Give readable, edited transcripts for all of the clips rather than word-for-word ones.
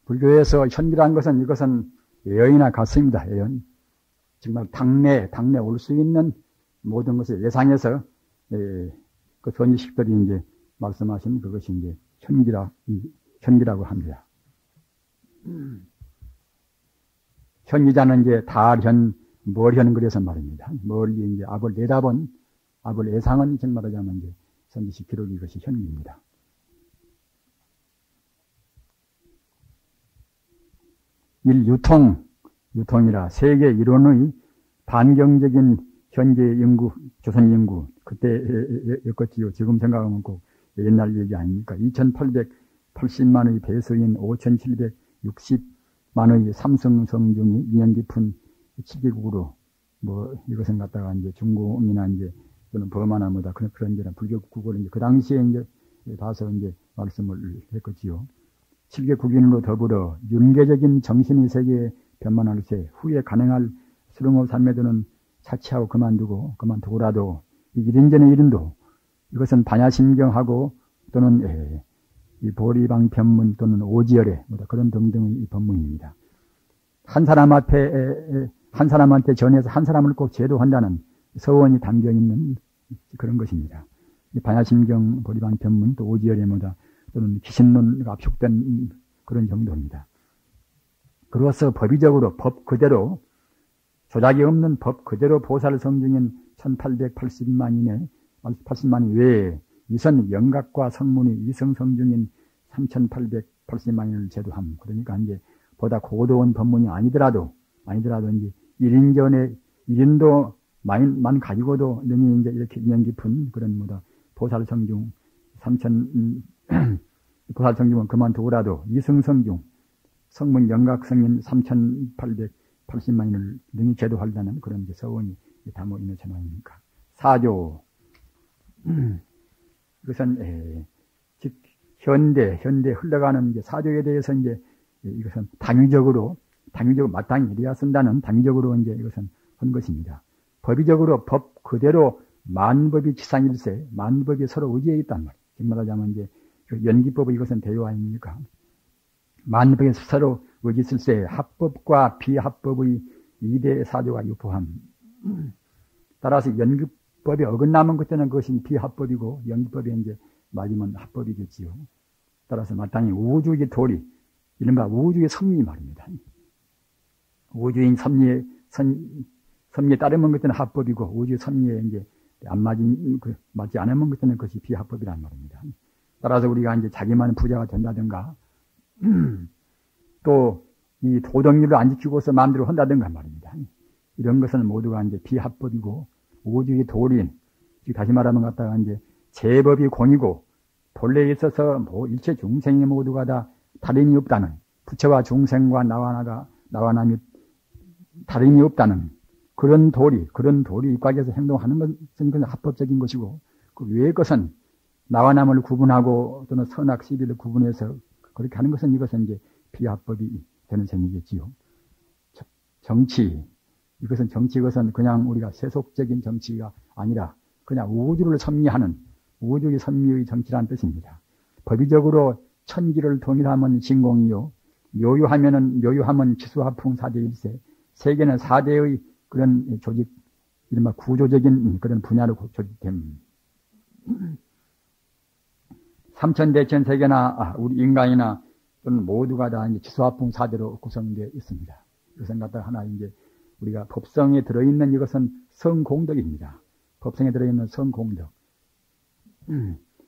불교에서 현기란 것은 이것은 예언이나 같습니다. 예언. 정말 당내 올 수 있는 모든 것을 예상해서 그 선지식들이 이제 말씀하신 그것이 이제 현기라고 합니다. 현기자는 이제 달현, 멀현 그래서 말입니다. 멀리 이제 앞을 내다본, 앞을 예상은 즉 말하자면 이제 선지식 기록이 이것이 현기입니다. 유통이라 세계 이론의 반경적인 현재 인구, 조선 인구, 그때였겠지요. 지금 생각하면 꼭 옛날 얘기 아닙니까? 2880만의 배수인 5760만의 삼성성 중이 인연 깊은 7개국으로 이것은 갖다가 이제 중공이나 이제 또는 버마나 뭐다 그런 이제 불교국을 이제 그 당시에 이제 봐서 이제 말씀을 했겠지요. 7개국인으로 더불어 윤계적인 정신의 세계에 변만할 새 후에 가능할 수령업 삼매도는 사치하고 그만두고라도 이른전의 이른도 이것은 반야심경하고 또는 이 보리방편문 또는 오지열애 그런 등등의 법문입니다. 한 사람한테 전해서 한 사람을 꼭 제도한다는 서원이 담겨 있는 그런 것입니다. 이 반야심경, 보리방편문 또 오지열애 또는 기신론과 압축된 그런 정도입니다. 그로서 법의적으로 법 그대로 조작이 없는 법 그대로 보살 성중인 1880만이 외에 이선 영각과 성문이 이성 성중인 3880만인을 제도함. 그러니까 이제 보다 고도한 법문이 아니더라도 이제 1인도만 가지고도 능히 이제 이렇게 인연 깊은 그런 보살 성중 보살 성중은 그만두고라도 이성 성중 성문 영각 성인 3880만인을 능히 제도하려는 그런 이제 서원이 담어 있는 전화입니까? 사조. 이것은, 즉, 현대 흘러가는 이제 사조에 대해서 이제 이것은 당위적으로 마땅히 이래야 쓴다는 당위적으로 이제 이것은 한 것입니다. 법의적으로 법 그대로 만법이 지상일세, 만법이 서로 의지해 있단 말이에요. 즉 말하자면 이제 연기법의 이것은 대요 아닙니까? 만법이 서로 의지쓸세 합법과 비합법의 이대 사조가 유포함. 따라서 연기법이 어긋나면 그때는 그것이 비합법이고 연기법이 이제 맞으면 합법이겠지요. 따라서 마땅히 우주의 도리, 이른바 우주의 섭리 말입니다. 우주인 섭리에 따르면 그때는 합법이고 우주의 섭리에 이제 안 맞지 않으면 그때는 그것이 비합법이란 말입니다. 따라서 우리가 이제 자기만 부자가 된다든가 또 이 도덕률을 안 지키고서 마음대로 한다든가 말입니다. 이런 것은 모두가 이제 비합법이고 우주의 도리인, 즉 다시 말하면 갖다가 이제 제법이 공이고 본래에 있어서 일체 중생이 모두가 다 다름이 없다는, 부처와 중생과 나와 남이 다름이 없다는 그런 도리 입각에서 행동하는 것은 그건 합법적인 것이고 그 외의 것은 나와 남을 구분하고 또는 선악 시비를 구분해서 그렇게 하는 것은 이것은 이제 비합법이 되는 셈이겠지요. 이것은 그냥 우리가 세속적인 정치가 아니라 그냥 우주를 섭리하는 우주의 섭리의 정치라는 뜻입니다. 법의적으로 천기를 통일하면 진공이요, 묘유하면 지수화풍 사대일세, 세계는 사대의 그런 조직, 이른바 구조적인 그런 분야로 조직됨. 삼천대천 세계나 우리 인간이나 또는 모두가 다 이제 지수화풍 사대로 구성되어 있습니다. 이것은 갖다가 하나 이제 우리가 법성에 들어있는 이것은 성공덕입니다. 법성에 들어있는 성공덕.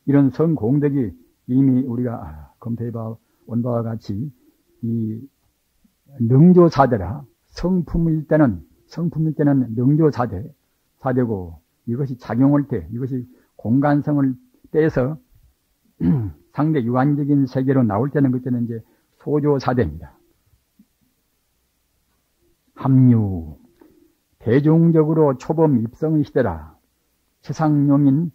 이런 성공덕이 이미 우리가 검토해 온 바와 같이 이 능조사대라, 성품일 때는 능조사대고 이것이 작용할 때 이것이 공간성을 떼서 상대 유한적인 세계로 나올 때는 그때는 이제 소조사대입니다. 합류. 대중적으로 초범 입성의 시대라. 최상용인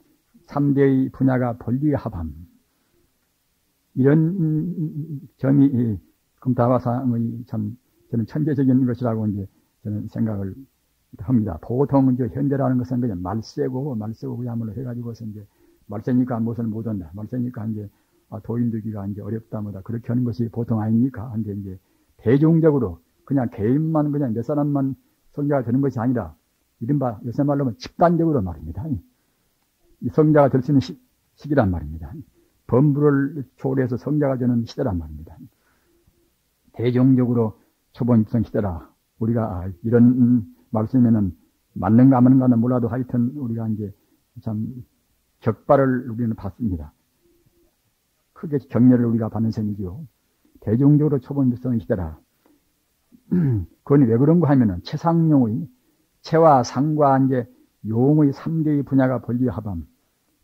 3대의 분야가 본리합함. 이런 점이 금다화상의 참 저는 천재적인 것이라고 이제 저는 생각을 합니다. 보통 이제 현대라는 것은 그냥 말세고 그야말로 해가지고서 이제 말세니까 무엇을 못한다. 말세니까 이제 도인 되기가 이제 어렵다 뭐다 그렇게 하는 것이 보통 아닙니까? 근데 이제 대중적으로 그냥 개인만 그냥 몇 사람만 성자가 되는 것이 아니라 이른바 요새 말로 하면 집단적으로 말입니다. 이 성자가 될 수 있는 시기란 말입니다. 범부를 초월해서 성자가 되는 시대란 말입니다. 대중적으로 초본 입성 시대라. 우리가 이런 말씀에는 맞는가 안 맞는가는 몰라도 하여튼 우리가 이제 참 격발을 우리는 받습니다. 크게 격려를 우리가 받는 셈이죠. 대중적으로 초본 입성 시대라. 그건 왜 그런가 하면은 체상용의 체와 상과 이제 용의 3개의 분야가 분리하밤.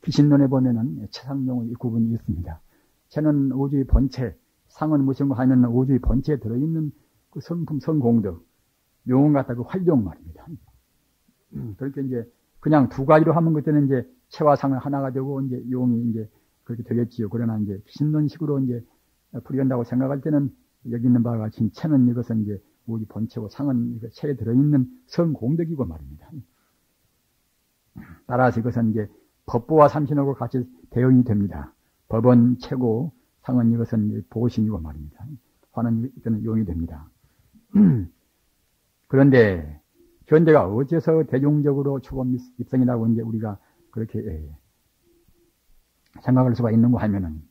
기신론에 보면은 체상용의 구분이 있습니다. 체는 우주의 본체, 상은 무엇인가 하면 우주의 본체에 들어있는 그 성품, 성공덕, 용은 갖다 그 활용 말입니다. 그렇게 이제 그냥 두 가지로 하면 그때는 이제 체와 상은 하나가 되고 이제 용이 이제 그렇게 되겠지요. 그러나 이제 기신론식으로 이제 풀이한다고 생각할 때는 여기 있는 바와 같이 체는 이것은 이제 우주 본체고 상은 체에 들어있는 성공덕이고 말입니다. 따라서 이것은 이제 법보와 삼신하고 같이 대응이 됩니다. 법은 체고 상은 이것은 보신이고 말입니다. 화는 이때는 용이 됩니다. 그런데 현대가 어째서 대중적으로 초범 입성이라고 이제 우리가 그렇게 생각할 수가 있는가 하면은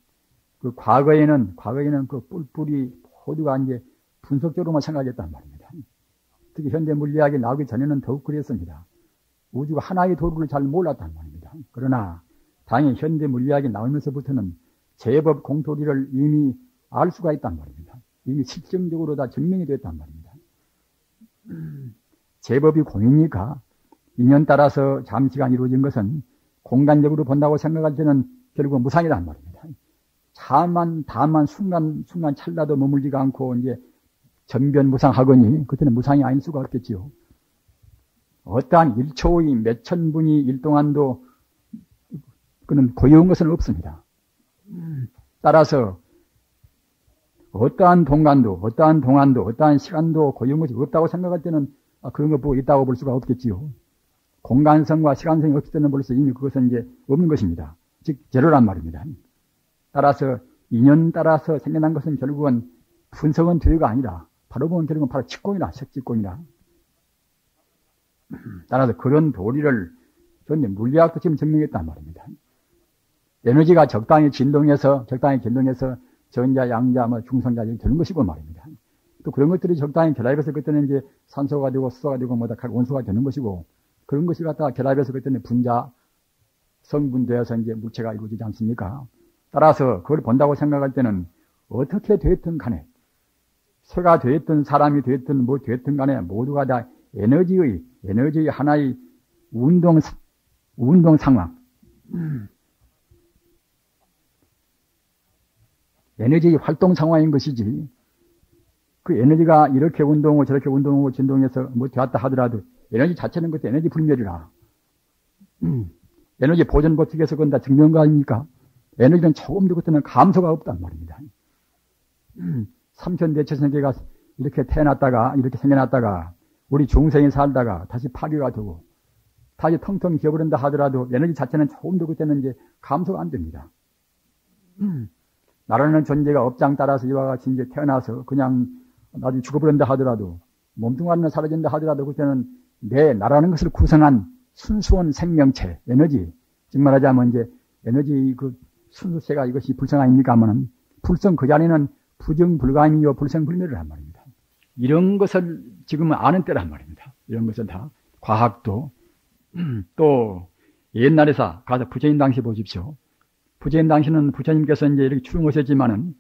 그 과거에는 그 뿔뿔이 모두가 이제 분석적으로만 생각했단 말입니다. 특히 현대 물리학이 나오기 전에는 더욱 그랬습니다. 우주가 하나의 도루를 잘 몰랐단 말입니다. 그러나 당연히 현대 물리학이 나오면서부터는 제법 공토리를 이미 알 수가 있단 말입니다. 이미 실증적으로 다 증명이 됐단 말입니다. 제법이 공이니까 인연 따라서 잠시간 이루어진 것은 공간적으로 본다고 생각할 때는 결국 무상이란 말입니다. 다만 순간 찰나도 머물지가 않고 이제 전변무상하거니 그때는 무상이 아닐 수가 없겠지요. 어떠한 1초의 몇천 분이 일 동안도 그는 고여운 것은 없습니다. 따라서 어떠한 동간도, 어떠한 동안도, 어떠한 시간도 고여운 것이 없다고 생각할 때는 그런 거 보고 있다고 볼 수가 없겠지요. 공간성과 시간성이 없을 때는 벌써 이미 그것은 이제 없는 것입니다. 즉 제로란 말입니다. 따라서 인연 따라서 생겨난 것은 결국은 분석은 되어가 아니라 바로 보면 결국은 바로 직공이라 색직공이라. 따라서 그런 도리를 그런데 물리학도 지금 증명했단 말입니다. 에너지가 적당히 진동해서 전자, 양자, 중성자 이렇게 되는 것이고 말입니다. 또 그런 것들이 적당히 결합해서 그때는 이제 산소가 되고 수소가 되고 각 원소가 되는 것이고 그런 것이 갖다가 결합해서 그때는 분자 성분되어서 이제 물체가 이루어지지 않습니까? 따라서 그걸 본다고 생각할 때는 어떻게 됐든 간에 새가 됐든 사람이 됐든 뭐 됐든 간에 모두가 다 에너지의 하나의 운동 상황. 에너지의 활동 상황인 것이지, 그 에너지가 이렇게 운동하고 저렇게 운동하고 진동해서 뭐 되었다 하더라도 에너지 자체는 그때 에너지 불멸이라. 에너지 보존 버티기에서 그건 다 증명한 거 아닙니까? 에너지는 조금도 그때는 감소가 없단 말입니다. 삼천대천세계가 이렇게 태어났다가, 이렇게 생겨났다가, 우리 중생이 살다가 다시 파괴가 되고, 다시 텅텅 비어버린다 하더라도 에너지 자체는 조금도 그때는 이제 감소가 안 됩니다. 나라는 존재가 업장 따라서 이와 같이 이제 태어나서 그냥 나중에 죽어버린다 하더라도, 몸뚱아리는 사라진다 하더라도 그때는 내 나라는 것을 구성한 순수한 생명체, 에너지, 즉 말하자면 이제 에너지 그 순수체가 이것이 불성 아닙니까 하면은 불성 그 자리는 부정불가임이요 불생불멸을 한 말입니다. 이런 것을 지금은 아는 때란 말입니다. 이런 것을 다 과학도 또 옛날에서 가서 부처님 당시 보십시오. 부처님 당시는 부처님께서 이제 이렇게 출응하셨지만은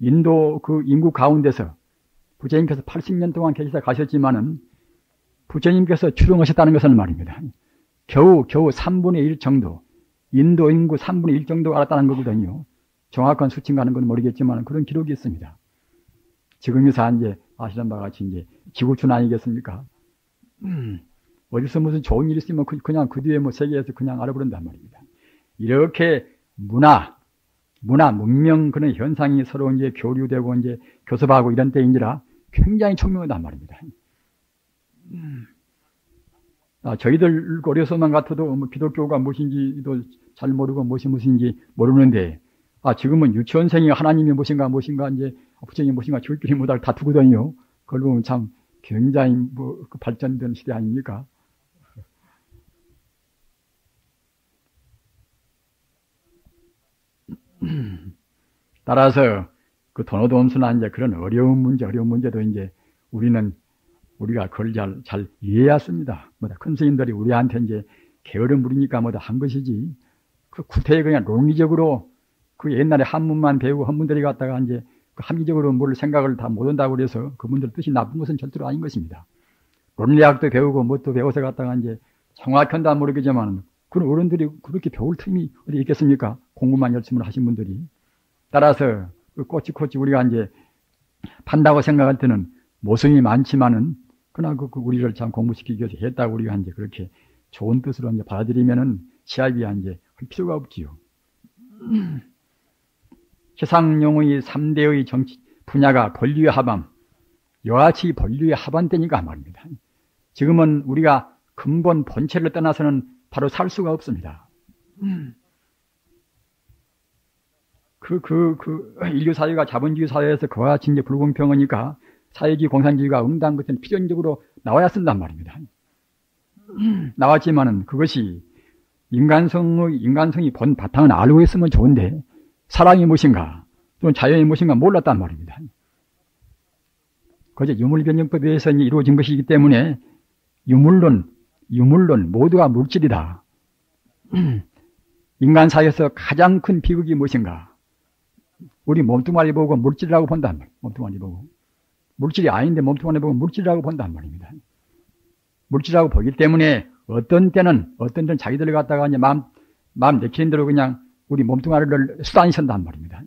인도 그 인구 가운데서 부처님께서 80년 동안 계시다 가셨지만은 부처님께서 출응하셨다는 것은 말입니다. 겨우 3분의 1 정도, 인도 인구 3분의 1 정도 알았다는 거거든요. 정확한 수치인가 하는 건 모르겠지만 그런 기록이 있습니다. 지금이서 이제 아시는 바와 같이 이제 지구촌 아니겠습니까? 어디서 무슨 좋은 일이 있으면 그냥 그 뒤에 뭐 세계에서 그냥 알아버린단 말입니다. 이렇게 문명 그런 현상이 서로 이제 교류되고 이제 교섭하고 이런 때인지라 굉장히 총명하단 말입니다. 저희들 어려서만 같아도 뭐 기독교가 무엇인지도 잘 모르고 무엇인지 모르는데, 지금은 유치원생이 하나님이 무엇인가, 이제 부처님이 무엇인가 저희끼리 못하고 다투거든요. 그걸 보면 참 굉장히 그 발전된 시대 아닙니까? 따라서 그 돈오돈수나 이제 그런 어려운 문제도 이제 우리가 그걸 잘 이해해야 씁니다. 큰 스님들이 우리한테 이제 게으름 부리니까 한 것이지. 그 구태에 그냥 논리적으로 그 옛날에 한문만 배우고 한문들이 갔다가 이제 그 합리적으로 뭘 생각을 다 못한다고 그래서 그분들 뜻이 나쁜 것은 절대로 아닌 것입니다. 논리학도 배우고 뭣도 배워서 갔다가 이제 정확한다 모르겠지만 그런 어른들이 그렇게 배울 틈이 어디 있겠습니까? 공부만 열심히 하신 분들이. 따라서 그 꼬치꼬치 우리가 이제 판다고 생각할 때는 모성이 많지만은 그러나 우리를 참 공부시키기 위해서 했다고 우리가 이제 그렇게 좋은 뜻으로 이제 받아들이면은 시합이 이제 할 필요가 없지요. 세상용의 3대의 정치 분야가 본류의 하반, 여하치 본류의 하반대니까 말입니다. 지금은 우리가 근본 본체를 떠나서는 바로 살 수가 없습니다. 인류 사회가 자본주의 사회에서 그와 같이 이제 불공평하니까 사회주의 공산주의가 응당 것은 필연적으로 나와야 쓴단 말입니다. 나왔지만은 그것이 인간성이 본 바탕은 알고 있으면 좋은데 사랑이 무엇인가 또는 자연이 무엇인가 몰랐단 말입니다. 그저 유물변경법에 의해서 이루어진 것이기 때문에 유물론 모두가 물질이다. 인간 사회에서 가장 큰 비극이 무엇인가? 우리 몸뚱아리 보고 물질이라고 본단 말이에요. 몸뚱아리 보고. 물질이 아닌데 몸뚱아리 보고 물질이라고 본단 말입니다. 물질이라고 보기 때문에 어떤 때는 자기들을 갖다가 이제 마음 내키는 대로 그냥 우리 몸뚱아리를 수단이 선단 말입니다.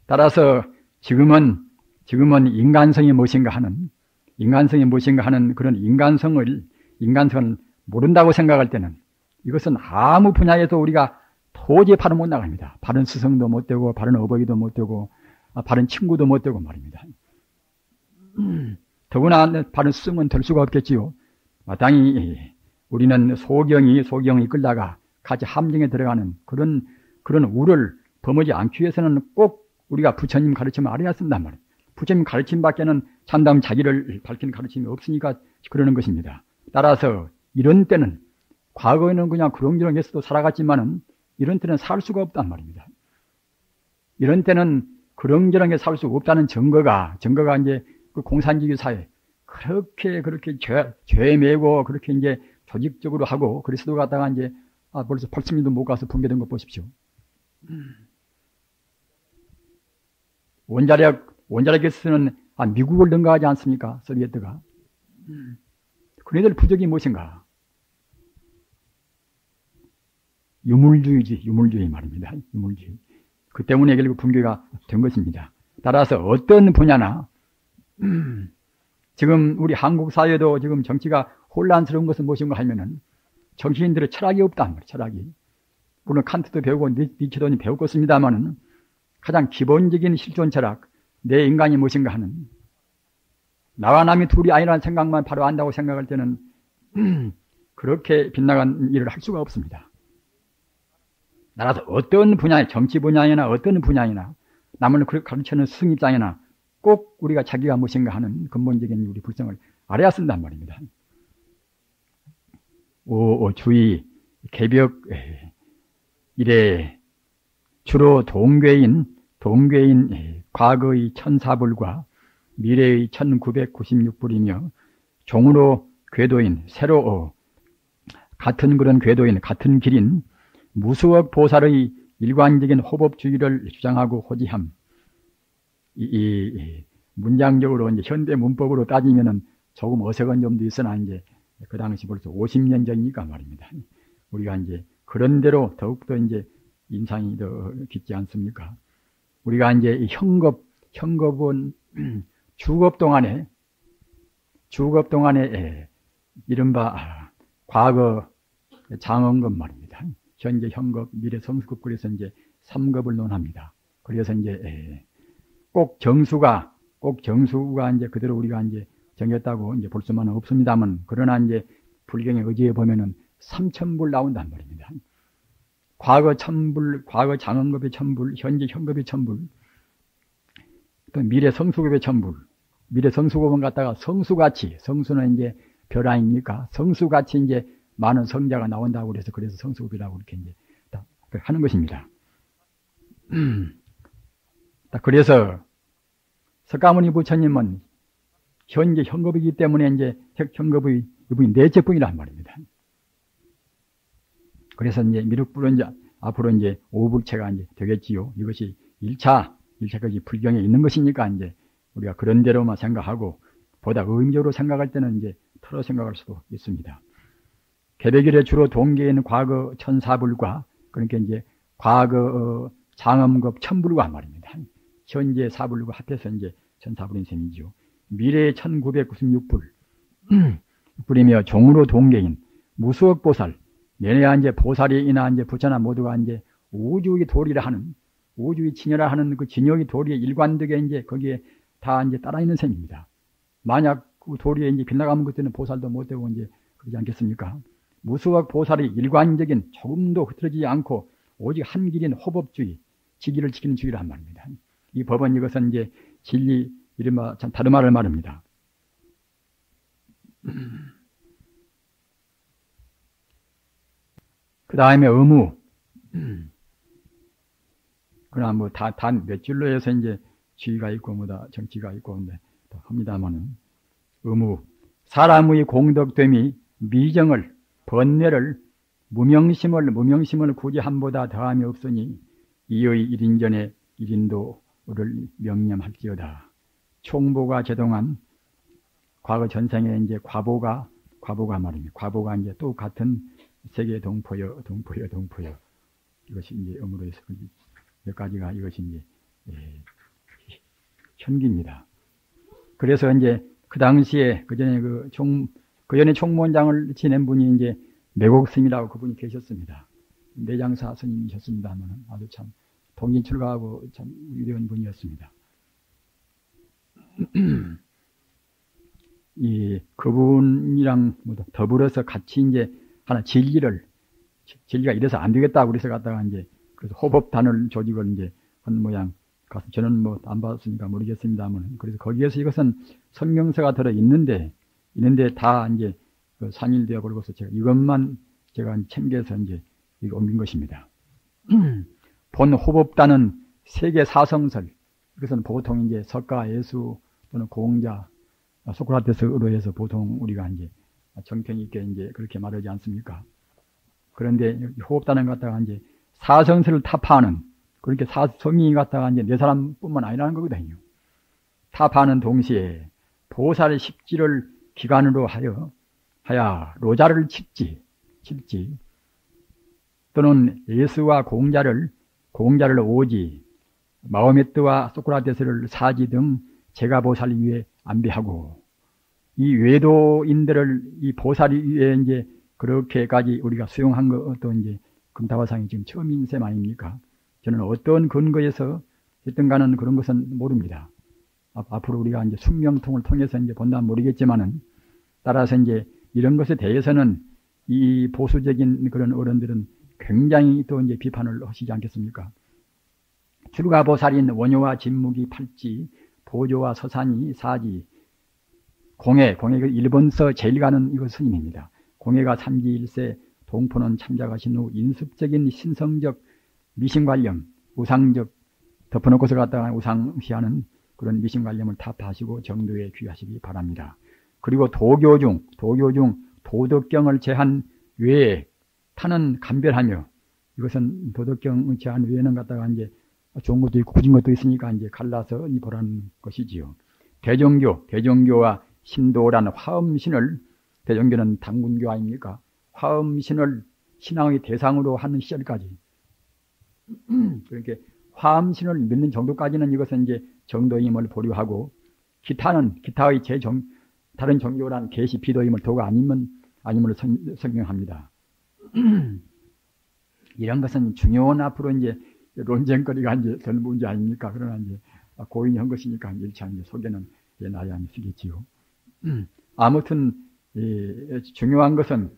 따라서 지금은 인간성이 무엇인가 하는 그런 인간성을 모른다고 생각할 때는 이것은 아무 분야에도 우리가 도저히 바로 못 나갑니다. 바른 스승도 못 되고, 바른 어버이도 못 되고, 바른 친구도 못 되고 말입니다. 더구나 바른 스승은 될 수가 없겠지요. 마땅히 우리는 소경이 끌다가 같이 함정에 들어가는 그런 우를 범하지 않기 위해서는 꼭 우리가 부처님 가르침을 알아야 쓴단 말이에요. 부처님 가르침 밖에는 참담 자기를 밝히는 가르침이 없으니까 그러는 것입니다. 따라서 이런 때는 과거에는 그냥 그렁저렁해서도 살아갔지만은 이런 때는 살 수가 없단 말입니다. 이런 때는 그렁저렁해 살 수 없다는 증거가 이제 그 공산주의 사회 그렇게 죄에 매고 그렇게 이제 조직적으로 하고 그리스도 갔다가 이제 벌써 80년도 못 가서 붕괴된 것 보십시오. 원자력에서는 미국을 능가하지 않습니까? 소비에트가. 그네들 부적이 무엇인가? 유물주의 말입니다. 유물주의. 그 때문에 결국 붕괴가 된 것입니다. 따라서 어떤 분야나 지금 우리 한국 사회도 지금 정치가 혼란스러운 것은 무엇인가 하면은 정치인들의 철학이 없단 말이에요. 철학이. 물론 칸트도 배우고 니체도 배웠겠습니다만은 가장 기본적인 실존 철학, 내 인간이 무엇인가 하는 나와 남이 둘이 아니라는 생각만 바로 안다고 생각할 때는 그렇게 빗나간 일을 할 수가 없습니다. 따라서 어떤 분야에 정치 분야이나 어떤 분야이나 남을 가르치는 스승 입장이나 꼭 우리가 자기가 무엇인가 하는 근본적인 우리 불성을 알아야 쓴단 말입니다. 주의 개벽 이래 주로 동괴인 과거의 1004불과 미래의 1996불이며 종으로 궤도인 새로 같은 그런 궤도인 같은 길인 무수억 보살의 일관적인 호법주의를 주장하고 호지함. 이 문장적으로 이제 현대 문법으로 따지면은 조금 어색한 점도 있으나 이제 그 당시 벌써 50년 전이니까 말입니다. 우리가 이제 그런 대로 더욱더 이제 인상이 더 깊지 않습니까? 우리가 이제 현겁은 주겁 동안에 이른바 과거 장언급 말입니다. 현재 현겁, 미래 성수급 그래서 이제 3급을 논합니다. 그래서 이제 꼭 정수가 이제 그대로 우리가 이제 정했다고 이제 볼 수만은 없습니다만 그러나 이제 불경의 의지에 보면은 3,000불 나온단 말입니다. 과거 1,000불, 과거 장원급의 1,000불, 현재 현급의 1,000불, 또 미래 성수급의 1,000불, 미래 성수급은 갖다가 성수같이, 성수는 이제 별 아닙니까? 성수같이 이제 많은 성자가 나온다고 그래서 성수급이라고 이렇게 이제 하는 것입니다. 그래서 석가모니 부처님은 현재 현급이기 때문에 이제 현급의 이분이 넷째뿐이란 말입니다. 그래서 이제 미륵불은 이제 앞으로 이제 오불체가 이제 되겠지요. 이것이 1차까지 불경에 있는 것이니까 이제 우리가 그런 대로만 생각하고 보다 의미적으로 생각할 때는 이제 털어 생각할 수도 있습니다. 개백일에 주로 동계에는 과거 1,004불과 그러니까 이제 과거 장엄급 1,000불과 말입니다. 현재 4불과 합해서 이제 1,004불인 셈이지요. 미래 1,996불. 불이며 종으로 동계인 무수억보살. 내내야 이제 보살이나 이제 부처나 모두가 이제 우주의 도리를 하는, 우주의 진여라 하는 그 진여의 도리의 일관되게 이제 거기에 다 이제 따라 있는 셈입니다. 만약 그 도리에 이제 빗나가면 그때는 보살도 못 되고 이제 그러지 않겠습니까? 무수억 보살이 일관적인 조금도 흐트러지지 않고 오직 한 길인 호법주의, 지기를 지키는 주의를 한 말입니다. 이 법은 이것은 이제 진리, 이른바 참 다른 말을 말합니다. 그 다음에 의무. 그러나 뭐 단 몇 줄로 해서 이제 지위가 있고 뭐다 정치가 있고 근데 합니다만은 의무. 사람의 공덕됨이 미정을, 번뇌를, 무명심을 굳이 함보다 더함이 없으니 이의 일인전에 일인도를 명념할지어다. 총보가 제동한 과거 전생에 이제 과보가 말입니다. 과보가 이제 또 같은 세계 동포여. 이것이 이제 의무로 해서 여기까지가 이것이 이제 현기입니다. 그래서 이제 그 당시에 그 전에 총무원장을 지낸 분이 이제 매곡스님이라고 그분이 계셨습니다. 내장사 스님이셨습니다만 아주 참 동진출가하고 참 위대한 분이었습니다. 그분이랑 더불어서 같이 이제 하나 진리가 이래서 안 되겠다고 그래서 갔다가 이제 그래서 호법단을 조직을 이제 한 모양 가서 저는 뭐 안 봤으니까 모르겠습니다만 그래서 거기에서 이것은 성명서가 들어 있는데 다 이제 그 산일되어 버리고서 이것만 제가 챙겨서 이제 옮긴 것입니다. 본 호법단은 세계 사성설, 이것은 보통 이제 석가, 예수 또는 공자, 소크라테스로 해서 보통 우리가 이제 정평 있게 이제 그렇게 말하지 않습니까? 그런데 호법단을 갖다가 이제 사성설을 타파하는, 그렇게 사성이 갖다가 이제 네 사람뿐만 아니라는 거거든요. 타파하는 동시에 보살 십지를 기관으로 하여 로자를 칠지 또는 예수와 공자를 오지, 마호메트와 소크라테스를 사지 등 제가보살 위에 안배하고, 이 외도인들을 이 보살 위에 이제 그렇게까지 우리가 수용한 것도 이제 금타화상이 지금 처음인 셈 아닙니까? 저는 어떤 근거에서 했던가는 그런 것은 모릅니다. 앞으로 우리가 이제 숙명통을 통해서 이제 본다면 모르겠지만은, 따라서 이제 이런 것에 대해서는 이 보수적인 그런 어른들은 굉장히 또 이제 비판을 하시지 않겠습니까? 출가보살인 원효와 진묵이 팔지, 보조와 서산이 사지, 공예가 일본서 제일 가는 이거 스님입니다. 공예가 삼지일세, 동포는 참작하신 후 인습적인 신성적 미신관념, 우상적 덮어놓고서 갖다가 우상시하는 그런 미신관념을 타파하시고 정도에 귀하시기 바랍니다. 그리고 도교 중 도덕경을 제한 외에 타는 간별하며, 이것은 도덕경을 제한 외에는 갖다가 이제 좋은 것도 있고 굳은 것도 있으니까 이제 갈라서 보라는 것이지요. 대종교와 신도라는 화엄신을, 대종교는 당군교 아닙니까? 화엄신을 신앙의 대상으로 하는 시절까지, 그렇게 화엄신을 믿는 정도까지는 이것은 이제 정도임을 보류하고, 기타의 다른 종교란 계시 비도임을 도가 아님을 설명합니다. 이런 것은 중요한 앞으로 이제 논쟁거리가 이제 될 문제 아닙니까? 그러나 이제 고인이 한 것이니까 일차 이제 소개는 나야 안 쓰겠지요. 아무튼 중요한 것은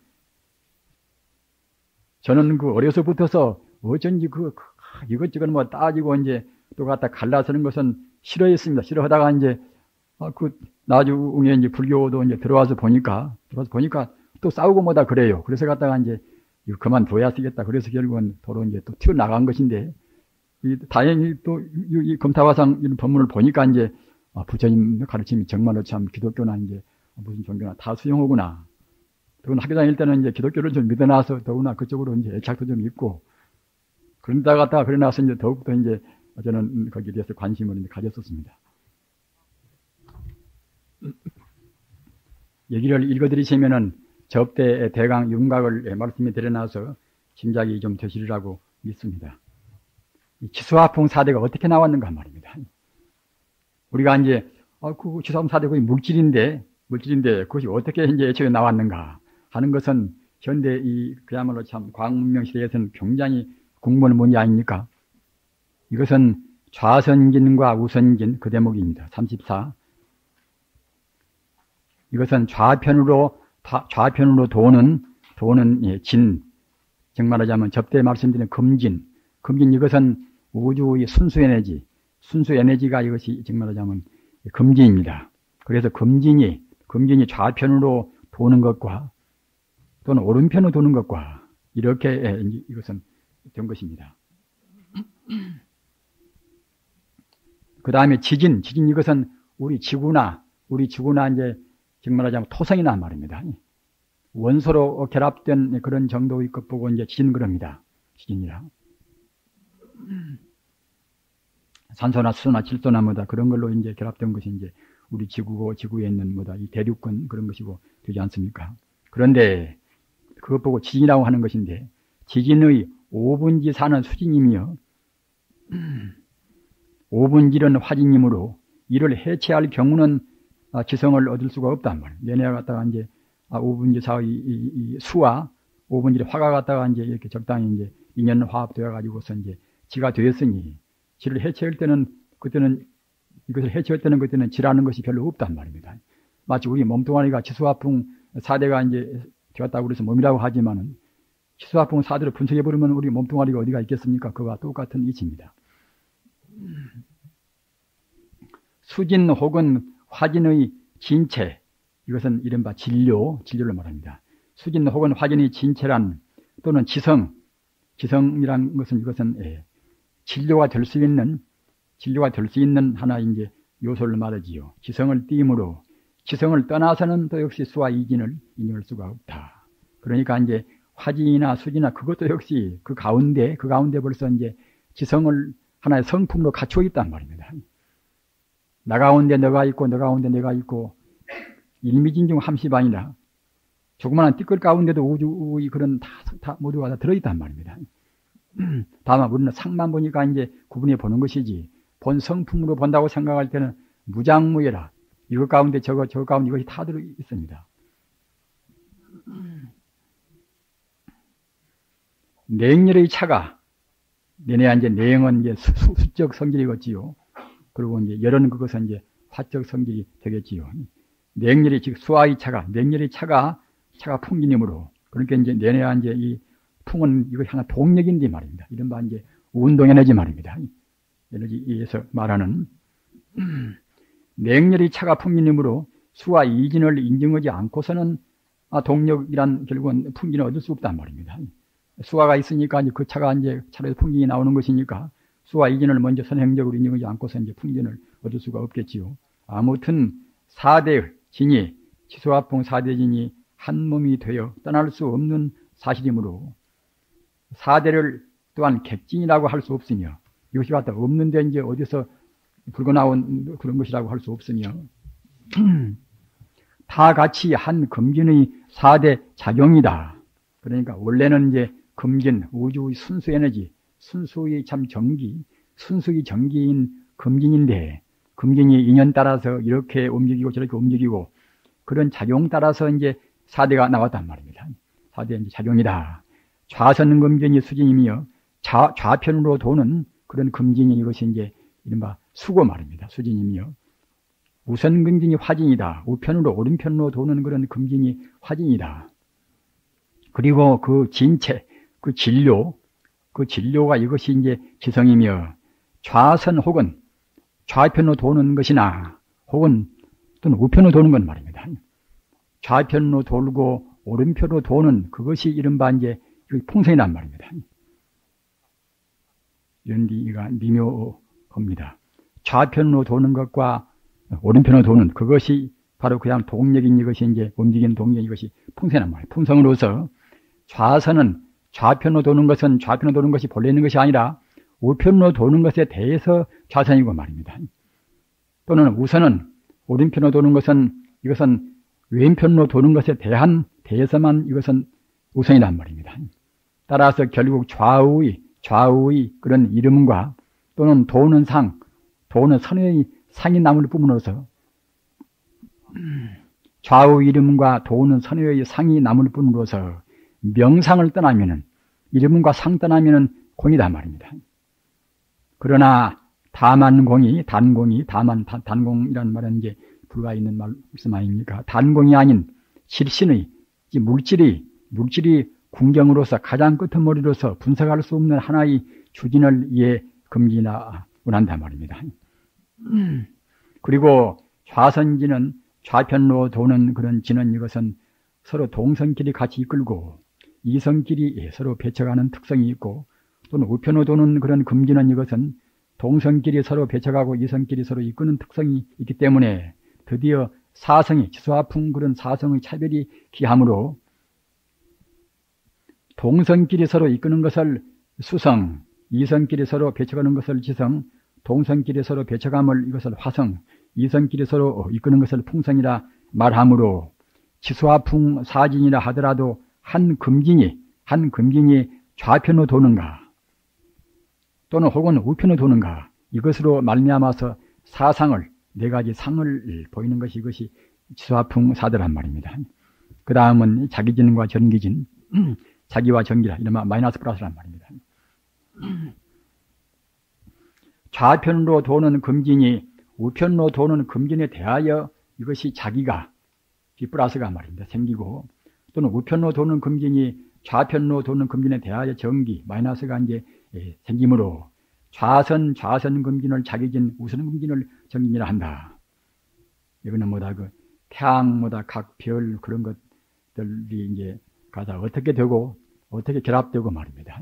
저는 그 어려서부터서 어쩐지 이것저것 뭐 따지고 이제 또 갖다 갈라서는 것은 싫어했습니다. 싫어하다가 이제 나중에 이제 불교도 이제 들어와서 보니까 또 싸우고 뭐다 그래요. 그래서 갖다가 이제 이거 그만둬야 쓰겠다. 그래서 결국은 도로 이제 또 튀어나간 것인데, 다행히 또 이 금타화상 이런 법문을 보니까 이제 부처님 가르침이 정말로 참 기독교나 이제 무슨 종교나 다 수용하구나. 그건 학교 다닐 때는 이제 기독교를 좀 믿어놔서 더구나 그쪽으로 이제 애착도 좀 있고, 그러다 갔다가 그래 나서 이제 더욱더 이제 저는 거기에 대해서 관심을 이제 가졌었습니다. 얘기를 읽어드리시면은 접대 대강 윤곽을 말씀에 드려놔서 짐작이 좀 되시리라고 믿습니다. 지수화풍 사대가 어떻게 나왔는가 말입니다. 우리가 이제 그 지수화풍 사대 거의 물질인데 그것이 어떻게 이제 애초에 나왔는가 하는 것은 현대 그야말로 참 과학문명 시대에서는 굉장히 공부하는 문제 아닙니까? 이것은 좌선진과 우선진 그 대목입니다. 34. 이것은 좌편으로 도는 진, 즉 말하자면 접대 말씀드린 금진 이것은 우주의 순수 에너지가 이것이 즉 말하자면 금진입니다. 그래서 금진이 좌편으로 도는 것과 또는 오른편으로 도는 것과 이렇게 이것은 된 것입니다. 그 다음에 지진 이것은 우리 지구나 이제 즉 말하자면 토성이나 말입니다. 원소로 결합된 그런 정도의 것 보고 이제 지진 그럽니다. 지진이라. 산소나 수소나 질소나 뭐다 그런 걸로 이제 결합된 것이 이제 우리 지구고 지구에 있는 뭐다 이 대륙권 그런 것이고 되지 않습니까? 그런데 그것 보고 지진이라고 하는 것인데 지진의 5분지 4는 수진이며 5분질은 화진이므로 이를 해체할 경우는 지성을 얻을 수가 없단 말이에요. 내내가 갖다가 이제 5분지 4의 이 수와 5분질의 화가 갖다가 이제 이렇게 적당히 이제 인연 화합되어 가지고서 이제 지가 되었으니 지를 해체할 때는 그때는 지라는 것이 별로 없단 말입니다. 마치 우리 몸뚱아리가 지수화풍 4대가 이제 되었다고 그래서 몸이라고 하지만은 지수화풍 4대를 분석해 버리면 우리 몸뚱아리가 어디가 있겠습니까? 그와 똑같은 이치입니다. 수진 혹은 화진의 진체, 이것은 이른바 진료를 말합니다. 수진 혹은 화진의 진체란 또는 지성이란 것은 이것은 진료가 될 수 있는 하나 이제 요소를 말하지요. 지성을 띠므로 지성을 떠나서는 또 역시 수와 이진을 인정할 수가 없다. 그러니까 이제 화진이나 수진이나 그것도 역시 그 가운데 벌써 이제 지성을 하나의 성품으로 갖추어 있단 말입니다. 나 가운데 너가 있고 너 가운데 내가 있고 일미진중 함시반이라 조그마한 띠끌 가운데도 우주의 그런 다 모두가 다 들어있단 말입니다. 다만 우리는 상만 보니까 이제 구분해 보는 것이지 본 성품으로 본다고 생각할 때는 무장무예라. 이것 가운데 저것 가운데 이것이 다 들어 있습니다. 냉열의 차가 내내 이제 내영은 이제 수적 성질이겠지요. 그리고 이제 열은 그것은 이제 화적 성질이 되겠지요. 냉열이 즉 수화의 차가 풍진이므로 그러니까 이제 내내 이제 이 풍은 이거 하나 동력인데 말입니다. 이른바 이제 운동 에너지 말입니다. 에너지에서 말하는 냉열의 차가 풍진이므로 수와 이진을 인정하지 않고서는 동력이란 결국은 풍진을 얻을 수 없단 말입니다. 수화가 있으니까 이제 그 차가 이제 차라리 풍진이 나오는 것이니까 수와 이진을 먼저 선행적으로 인정하지 않고서 이제 풍진을 얻을 수가 없겠지요. 아무튼 4대 진이 지수화풍 4대 진이 한 몸이 되어 떠날 수 없는 사실이므로 4대를 또한 객진이라고 할 수 없으며 이것이 갖다 없는데 이제 어디서 불고 나온 그런 것이라고 할 수 없으며 다 같이 한 금진의 4대 작용이다. 그러니까 원래는 이제 금진, 우주의 순수 에너지, 순수의 참 전기, 순수의 전기인 금진인데 금진이 인연 따라서 이렇게 움직이고 저렇게 움직이고 그런 작용 따라서 이제 4대가 나왔단 말입니다. 4대 이제 작용이다. 좌선 금진이 수진이며 좌편으로 도는 그런 금진이 이것이 이제 이른바 수고 말입니다. 수진이며 우선 금진이 화진이다. 우편으로 오른편으로 도는 그런 금진이 화진이다. 그리고 그 진체, 그 진료가 이것이 이제 지성이며, 좌선 혹은 좌편으로 도는 것이나, 혹은 또는 우편으로 도는 건 말입니다. 좌편으로 돌고 오른편으로 도는 그것이 이른바 이제 풍성이란 말입니다. 이런 데가 미묘합니다. 좌편으로 도는 것과 오른편으로 도는 그것이 바로 그냥 동력인 이것이 이제 움직이는 동력인 이것이 풍성이란 말이에요. 풍성으로서 좌선은 좌편으로 도는 것은 좌편으로 도는 것이 본래 있는 것이 아니라 우편으로 도는 것에 대해서 좌선이고 말입니다. 또는 우선은 오른편으로 도는 것은 이것은 왼편으로 도는 것에 대해서만 이것은 우선이란 말입니다. 따라서 결국 좌우의 그런 이름과 또는 도는 선의 상이 남을 뿐으로서 좌우 이름과 도는 선의 상이 남을 뿐으로서 명상을 떠나면은 이름과 상 떠나면은 공이다 말입니다. 그러나 단공이라는 말은 이제 불과 있는 말씀 아닙니까? 단공이 아닌 실신의 물질이 궁경으로서 가장 끄트머리로서 분석할 수 없는 하나의 주진을 이에 금기나 원한다 말입니다. 그리고 좌선지는 좌편으로 도는 그런 지는 이것은 서로 동선끼리 같이 이끌고 이선끼리 서로 배척하는 특성이 있고, 또는 우편으로 도는 그런 금기는 이것은 동선끼리 서로 배척하고 이선끼리 서로 이끄는 특성이 있기 때문에 드디어 사성이 지수화풍 그런 사성의 차별이 기함으로 동선끼리 서로 이끄는 것을 수성, 이선끼리 서로 배척하는 것을 지성, 동선끼리 서로 배척함을 이것을 화성, 이선끼리 서로 이끄는 것을 풍성이라 말하므로 지수화풍 사진이라 하더라도 한 금진이 좌편으로 도는가 또는 혹은 우편으로 도는가, 이것으로 말미암아서 사상을 네 가지 상을 보이는 것이 이것이 지수화풍 사더란 말입니다. 그 다음은 자기진과 전기진, 자기와 전기라 이러면 마이너스 플러스란 말입니다. 좌편으로 도는 금진이 우편으로 도는 금진에 대하여 이것이 자기가 플러스가 말입니다. 생기고, 또는 우편으로 도는 금진이 좌편으로 도는 금진에 대하여 전기 마이너스가 이제 생기므로 좌선 금진을 자기진, 우선 금진을 전기진이라 한다. 이거는 뭐다 그 태양마다 각 별 그런 것들이 이제 가다 어떻게 되고 어떻게 결합되고 말입니다.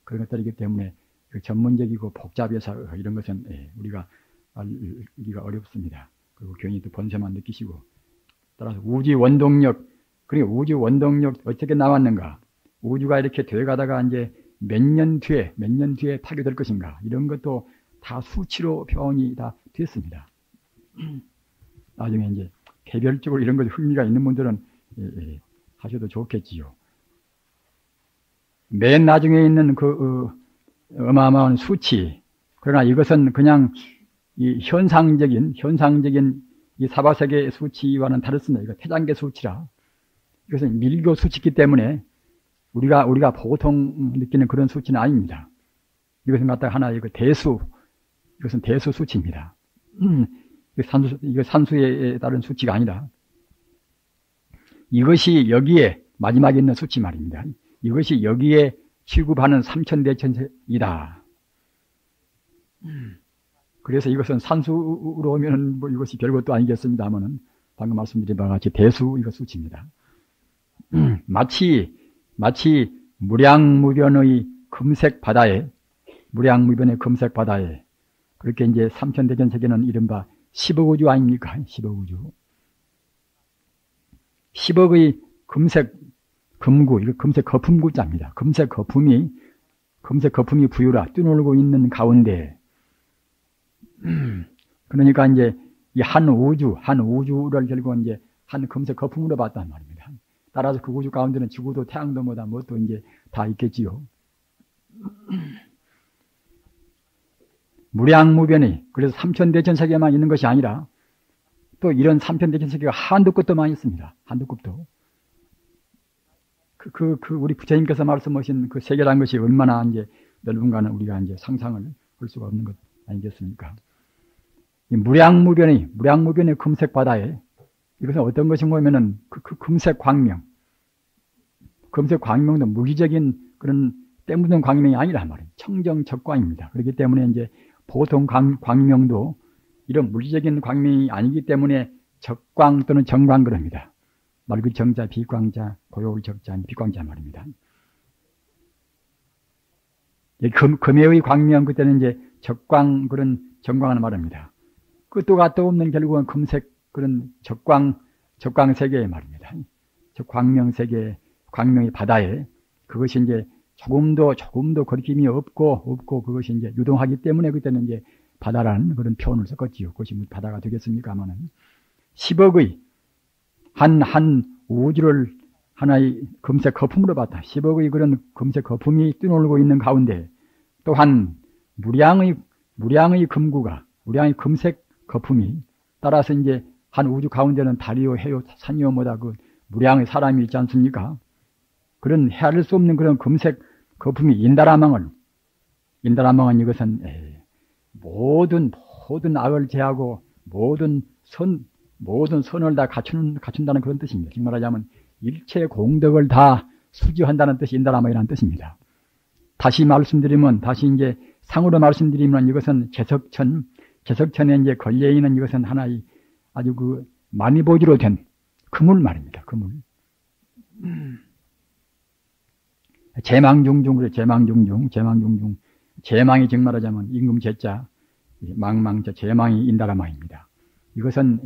그런 것들이기 때문에 전문적이고 복잡해서 이런 것은 우리가 알기가 어렵습니다. 그리고 괜히 또 번세만 느끼시고, 따라서 우주 원동력, 그리고 우주 원동력 어떻게 나왔는가, 우주가 이렇게 돼가다가 이제 몇 년 뒤에 파괴될 것인가, 이런 것도 다 수치로 표현이 다 됐습니다. 나중에 이제 개별적으로 이런 것 흥미가 있는 분들은 하셔도 좋겠지요. 맨 나중에 있는 그 어마어마한 수치, 그러나 이것은 그냥 이 현상적인 이 사바세계 수치와는 다릅니다. 이거 태장계 수치라. 이것은 밀교 수치이기 때문에 우리가 보통 느끼는 그런 수치는 아닙니다. 이것은 갖다가 하나의 이것은 대수 수치입니다. 이거 산수에 따른 수치가 아니라 이것이 여기에 마지막에 있는 수치 말입니다. 이것이 여기에 취급하는 삼천대천세이다. 그래서 이것은 산수로 오면 뭐 이것이 별것도 아니겠습니다만은 방금 말씀드린 바와 같이 대수 이거 수치입니다. 마치 무량무변의 금색 바다에 그렇게 이제 삼천대천세계는 이른바 10억 우주 아닙니까? 10억 우주. 10억의 금색 금구, 이거 금색 거품구자입니다. 금색 거품이 부유라 뛰놀고 있는 가운데, 그러니까 이제 이 한 우주를 결국 이제 한 금색 거품으로 봤단 말입니다. 따라서 그 우주 가운데는 지구도 태양도 뭐다 뭣도 이제 다 있겠지요. 무량무변이, 그래서 삼천대천세계만 있는 것이 아니라 또 이런 삼천대천세계가 한두 끝도 많이 있습니다. 한두 끝도. 우리 부처님께서 말씀하신 그 세계라는 것이 얼마나 이제 넓은가는 우리가 이제 상상을 할 수가 없는 것 아니겠습니까? 이 무량무변의 금색 바다에, 이것은 어떤 것인가 하면은 금색 광명도 무기적인 그런 때 묻은 광명이 아니란 말이에요. 청정적광입니다. 그렇기 때문에 이제 보통 광명도 이런 물리적인 광명이 아니기 때문에 적광 또는 정광 그럽니다. 맑은 정자, 비광자, 고요울 적자, 비광자 말입니다. 금해의 광명 그때는 이제 적광 그런 정광을 말합니다. 끝도 갓도 없는 결국은 금색 그런 적광 세계의 말입니다. 저 광명 세계, 광명의 바다에 그것이 이제 조금도 거리낌이 없고 그것이 이제 유동하기 때문에 그때는 이제 바다라는 그런 표현을 썼겠지요. 그것이 바다가 되겠습니까마는 10억의 한 우주를 하나의 금색 거품으로 봤다. 10억의 그런 금색 거품이 뛰놀고 있는 가운데 또한 무량의 금구가, 무량의 금색 거품이 따라서 이제 한 우주 가운데는 달이요, 해요, 산이요, 뭐다 그 무량의 사람이 있지 않습니까? 그런 헤아릴 수 없는 그런 금색 거품이 인다라망은 이것은 모든 악을 제하고 모든 선을 다 갖춘다는 그런 뜻입니다. 즉 말하자면 일체 공덕을 다 수지한다는 뜻이 인다라망이라는 뜻입니다. 다시 이제 상으로 말씀드리면 이것은 제석천에 이제 걸려있는 이것은 하나의 아주 그 만이보지로 된 그물 말입니다. 그물. 제망중중. 제망이 즉 말하자면 임금 제자, 망망자, 제망이 인다라망입니다. 이것은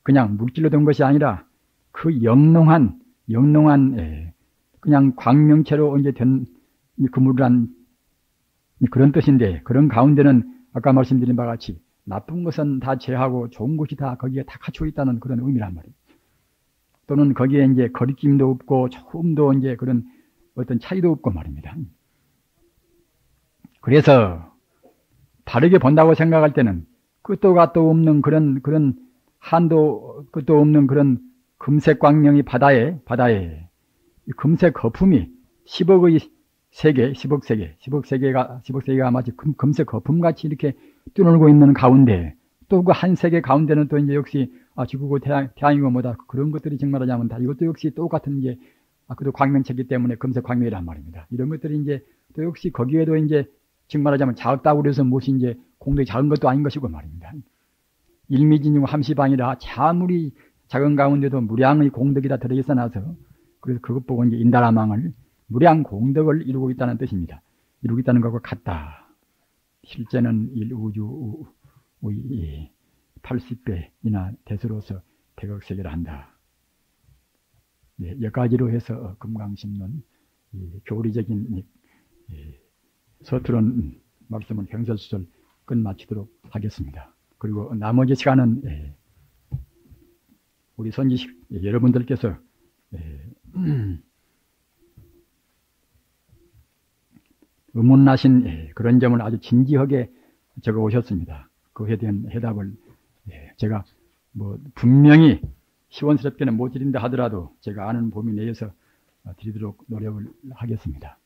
그냥 물질로 된 것이 아니라 그 영롱한 그냥 광명체로 이제 된 그물이란 그런 뜻인데, 그런 가운데는 아까 말씀드린 바와 같이 나쁜 것은 다 제하고 좋은 것이 다 거기에 다 갖추어 있다는 그런 의미란 말이에요. 또는 거기에 이제 거리낌도 없고 조금도 이제 그런 어떤 차이도 없고 말입니다. 그래서 바르게 본다고 생각할 때는 끝도 갓도 없는 그런 한도 끝도 없는 그런 금색 광명이 바다에 이 금색 거품이 10억의 세계, 10억 세계가 마치 금색 거품같이 이렇게 뛰놀고 있는 가운데 또 그 한 세계 가운데는 또 이제 역시 지구고 태양이고 뭐다 그런 것들이 정말 하자면 다 이것도 역시 똑같은 이제 그도 광명체이기 때문에 금색 광명이란 말입니다. 이런 것들이 이제 또 역시 거기에도 이제 즉 말하자면 작다고 그래서 무엇이 이제 공덕이 작은 것도 아닌 것이고 말입니다. 일미진용 함시방이라 아무리 작은 가운데도 무량의 공덕이 다 들어있어 나서 그래서 그것 보고 이제 인다라망을 무량 공덕을 이루고 있다는 뜻입니다. 이루고 있다는 것과 같다. 실제는 1우주 80배이나 대수로서 백억세계를 한다. 여기까지로 해서 금강심론 교리적인 서투른 말씀을 경설수설 끝마치도록 하겠습니다. 그리고 나머지 시간은 우리 선지식 여러분들께서 의문나신 그런 점을 아주 진지하게 적어 오셨습니다. 그에 대한 해답을 제가 뭐 분명히 시원스럽게는 못 드린다 하더라도 제가 아는 범위 내에서 드리도록 노력을 하겠습니다.